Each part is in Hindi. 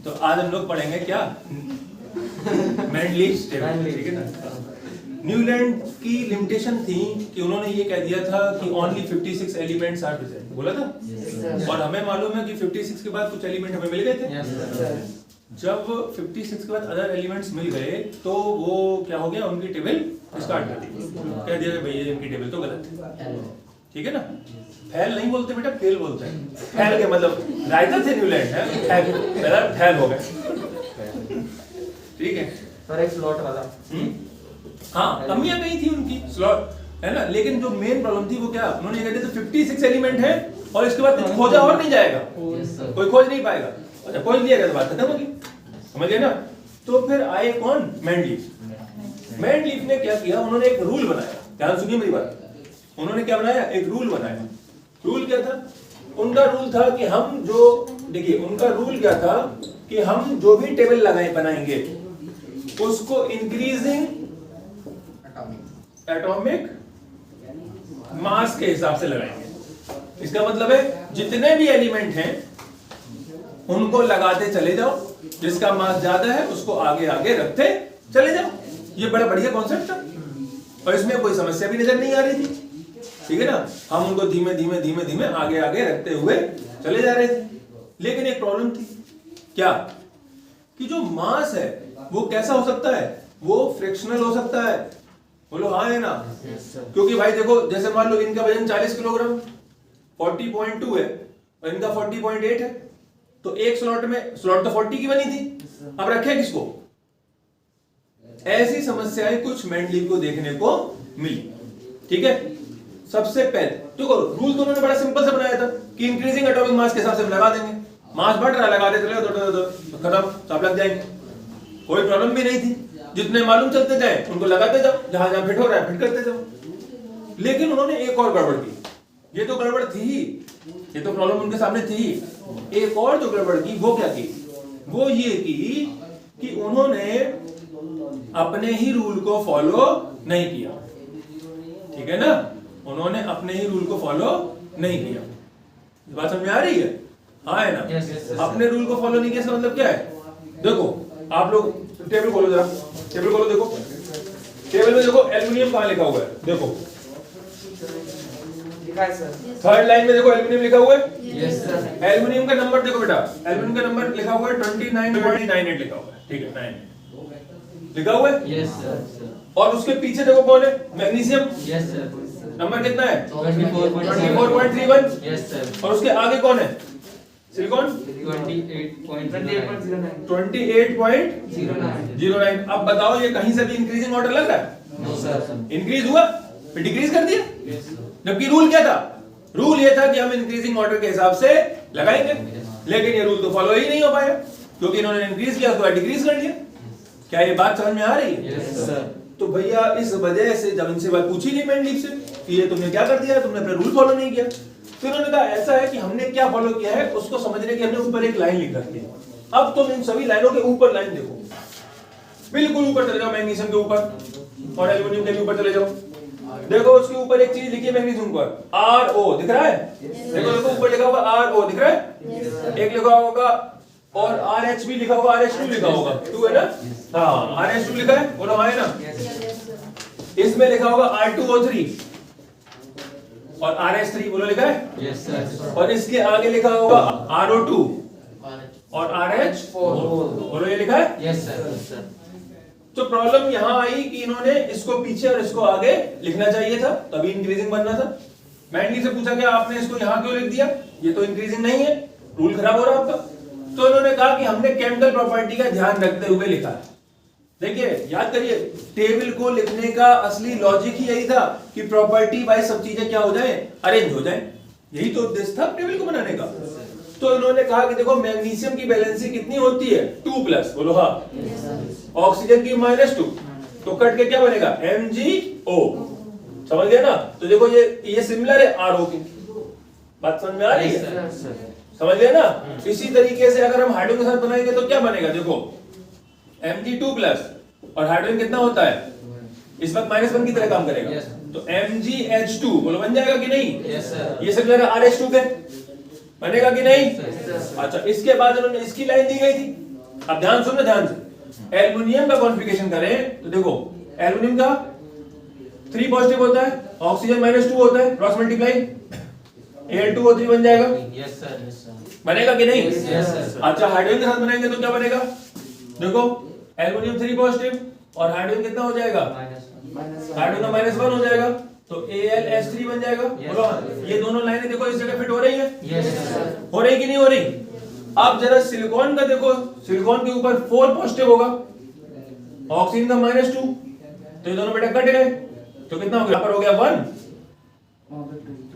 तो आज हम लोग पढ़ेंगे क्या, मैंडलीव्स टेबल, ठीक है ना। न्यूलैंड की लिमिटेशन थी कि उन्होंने ये कह दिया था कि ओनली 56 एलिमेंट्स आर प्रेजेंट, बोला था। और हमें मालूम है कि 56 के बाद कुछ एलिमेंट हमें मिल गए थे। जब 56 के बाद अदर एलिमेंट्स मिल गए तो वो क्या हो गया, उनकी टेबल स्टार्ट कर दी, कह दिया भैया इनकी टेबल तो गलत है, ठीक है ना। फैल नहीं बोलते बेटा, फेल बोलते हैं। फैल के मतलब राइटर थे न्यूलैंड है, फैल हो गए, ठीक है। सर एक स्लॉट वाला, हाँ कमियां कहीं थी उनकी, स्लॉट है ना। लेकिन जो मेन प्रॉब्लम थी वो क्या, उन्होंने ये कह दिया 56 एलिमेंट है और इसके बाद कुछ खोजा और नहीं जाएगा, कोई खोज नहीं पाएगा। अच्छा खोज लिया गया तो बात खत्म होगी, समझ गए ना। तो फिर आए कौन, मैंडलीव। मैंडलीव ने क्या किया, उन्होंने एक रूल बनाया, ध्यान सुनिए मेरी बात। उन्होंने क्या बनाया, एक रूल बनाया। रूल क्या था उनका, रूल था कि हम जो, देखिए उनका रूल क्या था कि हम जो भी टेबल लगाए बनाएंगे उसको इंक्रीजिंग एटॉमिक मास के हिसाब से लगाएंगे। इसका मतलब है जितने भी एलिमेंट हैं उनको लगाते चले जाओ, जिसका मास ज्यादा है उसको आगे आगे रखते चले जाओ। ये बड़ा बढ़िया कॉन्सेप्ट था और इसमें कोई समस्या भी नजर नहीं आ रही थी, ठीक है ना। हम उनको धीमे धीमे धीमे धीमे आगे आगे रखते हुए चले जा रहे थे। लेकिन एक प्रॉब्लम थी, क्या कि जो मास है वो कैसा हो सकता है, वो फ्रिक्शनल हो सकता है। बोलो हाँ है ना। क्योंकि भाई देखो, जैसे मान लो इनका वजन 40 किलोग्राम 40.2 है और इनका 40.8 है, तो एक स्लॉट में, स्लॉट तो 40 की बनी थी, अब रखे किसको। ऐसी समस्याएं कुछ मैंडलीव को देखने को मिली, ठीक है। सबसे पहले देखो रूल तो उन्होंने बड़ा सिंपल सा बनाया था कि इंक्रीजिंग एटॉमिक मास के हिसाब से लगा देंगे, मास बढ़ रहा है लगाते चले तो खत्म, सब लग जाएंगे, कोई प्रॉब्लम भी नहीं थी। जितने मालूम चलते जाए उनको लगाते जाओ, जहां जहां फिट हो रहा है फिट करते जाओ। लेकिन उन्होंने एक और गड़बड़ की, ये तो गड़बड़ थी ही, ये तो प्रॉब्लम उनके सामने थी ही। एक और जो गड़बड़ की वो क्या की, वो ये की कि उन्होंने अपने ही रूल को फॉलो नहीं किया, ठीक है ना। उन्होंने अपने ही रूल को फॉलो नहीं किया, बात समझ में आ रही है, हाँ है ना। अपने रूल को फॉलो नहीं किया, इसका मतलब क्या है, देखो आप लोग टेबल खोलो जरा, टेबल खोलो, देखो टेबल में देखो एल्युमिनियम कहाँ लिखा हुआ है, देखो लिखा है सर, थर्ड लाइन में देखो एल्युमिनियम लिखा हुआ है। Yes sir. एल्युमिनियम का नंबर देखो बेटा, एल्युमिनियम का नंबर लिखा हुआ है 29.98 लिखा हुआ है, ठीक है 9 लिखा हुआ है, यस सर। और उसके पीछे देखो कौन है, मैग्नीशियम, यस सर। नंबर कितना है 24.31, यस सर। और उसके आगे कौन है, सिलिकॉन 28.09। अब बताओ ये कहीं से भी इंक्रीजिंग ऑर्डर लग रहा है, नो सर। इंक्रीज हुआ फिर डिक्रीज कर दिया, जबकि रूल क्या था, रूल ये था कि हम इंक्रीजिंग ऑर्डर के हिसाब से लगाएंगे। लेकिन ये रूल तो फॉलो ही नहीं हो पाया, क्योंकि इन्होंने इंक्रीज किया तो डिक्रीज कर दिया। क्या ये बात समझ में आ रही है? Yes sir. तो भैया इस वजह से जब इनसे बात पूछी नहीं मैंडलीव से कि ये तुमने क्या कर दिया, तुमने अपना रूल फॉलो नहीं किया, तो इन्होंने कहा ऐसा है कि हमने क्या फॉलो किया है उसको समझने के हमने ऊपर एक लाइन लिख रखी है। अब तुम इन सभी लाइनों के ऊपर लाइन देखो, बिल्कुल ऊपर चले जाओ, मैग्नीशियम के ऊपर और एल्युमिनियम के भी ऊपर चले जाओ। देखो उसके ऊपर एक चीज लिखी है मैग्नीशियम पर, RO दिख रहा है, देखो देखो ऊपर लिखा हुआ RO दिख रहा है, एक लिखा होगा और RH भी लिखा होगा, RH2 लिखा होगा, 2 है ना, हाँ RH2 लिखा है, बोलो हाँ है ना। इसमें लिखा होगा R2O3 और RH3 बोलो लिखा है, यस सर। और इसके आगे लिखा होगा RO2 और RH4 बोलो ये लिखा है, यस सर। तो प्रॉब्लम यहां आई कि इन्होंने इसको पीछे और इसको आगे लिखना चाहिए था, तभी इंक्रीजिंग बनना था। मैंडलीव से पूछा गया आपने इसको यहां क्यों लिख दिया, ये तो इंक्रीजिंग नहीं है, रूल खराब हो रहा है आपका। तो इन्होंने कहा कि हमने केमिकल प्रॉपर्टी का ध्यान रखते हुए लिखा है। देखिए याद करिए, टेबल को लिखने का असली लॉजिक ही यही था कि प्रॉपर्टी वाइज सब चीजें क्या हो जाए, अरेंज हो जाए, यही तो उद्देश्य था टेबल को बनाने का। तो इन्होंने कहा कि देखो मैग्नीशियम की वैलेंसी कितनी होती है 2+, बोलो हाँ, ऑक्सीजन की -2, तो कट के क्या बनेगा MgO, समझ गया ना। तो देखो ये सिमिलर है RO की, बात समझ में आ रही है, समझ गया ना। इसी तरीके से अगर हम हाइड्रोजन के साथ बनाएंगे तो क्या बनेगा, देखो Mg2+ और हाइड्रोजन कितना होता है, इस वक्त -1 की तरह काम करेगा, तो MgH2 बोलो बन जाएगा कि नहीं, यस सर। ये सब जगह RH2 के बनेगा कि नहीं। अच्छा इसके बाद उन्होंने इसकी लाइन दी गई थी अब ध्यान सुनना ध्यान से, एल्युमिनियम का कॉन्फ़िगरेशन करें तो देखो एल्युमिनियम का 3 पॉजिटिव होता है, ऑक्सीजन -2 होता है, क्रॉस मल्टीप्लाई Al2O3 बन जाएगा। Yes sir. Yes sir. बनेगा कि नहीं? Yes, sir. अच्छा हाइड्रोजन के साथ बनाएंगे तो क्या बनेगा? देखो एल्युमिनियम 3 पॉजिटिव और हाइड्रोजन कितना हो जाएगा? हाइड्रोजन का -1 हो जाएगा तो AlS3 बन जाएगा। Yes, बोलो sir. ये दोनों लाइनें देखो इस जगह फिट हो रही है? Yes sir. हो रही कि नहीं हो रही? अब जरा सिलिकॉन का देखो, सिलिकॉन के ऊपर 4 पॉजिटिव होगा, ऑक्सीजन का -2, तो ये दोनों बेटा कट गए तो कितना हो गया? यहाँ पर हो गया 1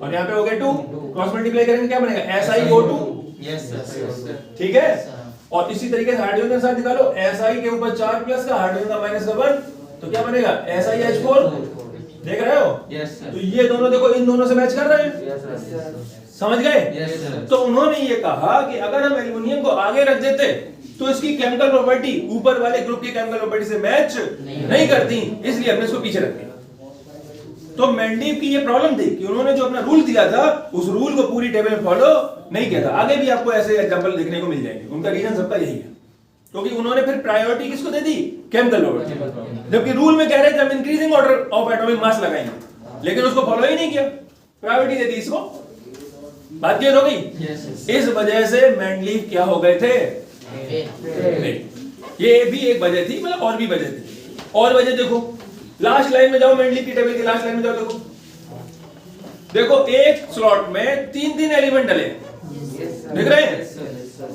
और यहाँ पे हो गया 2, क्रॉस मल्टीप्लाई करेंगे क्या बनेगा? SiO2। Yes sir. Yes sir. ठीक है, और इसी तरीके से हाइड्रोजन के साथ निकालो, Si के ऊपर 4 प्लस का, हाइड्रोजन का -1 तो क्या बनेगा? SiH4। देख रहे हो? Yes sir. तो ये दोनों देखो इन दोनों से मैच कर रहे हैं, Yes sir. समझ गए? Yes sir. तो उन्होंने ये कहा कि अगर हम एल्युमिनियम को आगे रख देते तो इसकी केमिकल प्रॉपर्टी ऊपर वाले ग्रुप की केमिकल प्रॉपर्टी से मैच नहीं करती, इसलिए हमने इसको पीछे रख दिया। तो मेंडलीव की ये प्रॉब्लम थी कि उन्होंने जो अपना रूल दिया था उस रूल को पूरी टेबल में फॉलो नहीं किया था। आगे भी आपको ऐसे एग्जांपल देखने को मिल जाएंगे, उनका रीजन सबका यही है, क्योंकि उन्होंने फिर प्रायोरिटी किसको दे दी? Chemical property. जबकि रूल में कह रहे थे हम increasing order of atomic mass लगाएंगे, लेकिन उसको फॉलो ही नहीं किया, प्रायोरिटी दे दी इसको। बात क्लियर हो गई? Yes yes. इस वजह से मेंडलीव क्या हो गए थे? ये भी एक वजह थी, मतलब और भी वजह थी। और वजह देखो, लास्ट लाइन में जाओ, मेंडलीव की टेबल की लास्ट लाइन में जाओ, देखो एक स्लॉट में 3 एलिमेंट डले, दिख रहे हैं?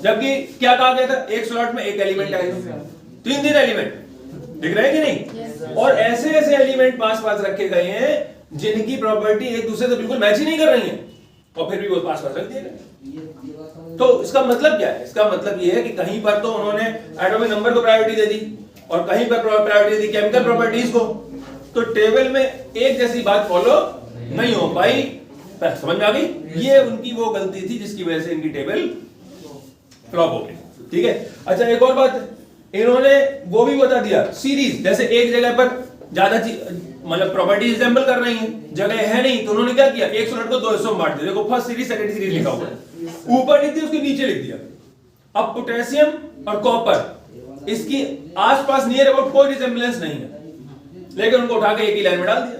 जबकि क्या कहा गया था? एक स्लॉट में एक एलिमेंट आएगा, 3 एलिमेंट, दिख रहे हैं कि नहीं? और ऐसे ऐसे एलिमेंट पास पास रखे गए हैं जिनकी प्रॉपर्टी एक दूसरे से बिल्कुल मैच ही नहीं कर रही है, और फिर भी वो पास पास रख दिए गए। तो इसका मतलब क्या है? इसका मतलब ये है कि कहीं पर तो उन्होंने एटॉमिक नंबर को प्रायोरिटी दे दी और कहीं पर प्रायोरिटी दे दी केमिकल प्रॉपर्टीज को, तो टेबल में एक जैसी बात फॉलो नहीं हो पाई। समझ में आ गई? ये उनकी वो गलती थी जिसकी वजह से इनकी टेबल फ्लॉप हो गई। ठीक है, अच्छा एक और बात, इन्होंने वो भी बता दिया सीरीज, जैसे एक जगह पर ज्यादा मतलब प्रॉपर्टी रिजेंबल कर रही है, जगह है नहीं, तो उन्होंने क्या किया? एक स्लॉट को 2 हिस्सों में बांट दिया। देखो फर्स्ट सीरीज सेकंड सीरीज लिखा हुआ है, ऊपर लिख दिया, उसके नीचे लिख दिया। अब पोटेशियम और कॉपर इसकी आसपास नियर अबाउट कोई रिजेंबलेंस नहीं है, लेकिन उनको उठा के एक ही लाइन में डाल दिया।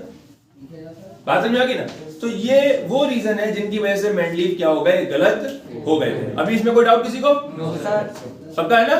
बात समझ में आ गई ना? तो ये वो रीजन है जिनकी वजह से मेंडलीव क्या हो गए? गलत हो गए थे। अभी इसमें कोई डाउट किसी को? No sir. सबका है ना?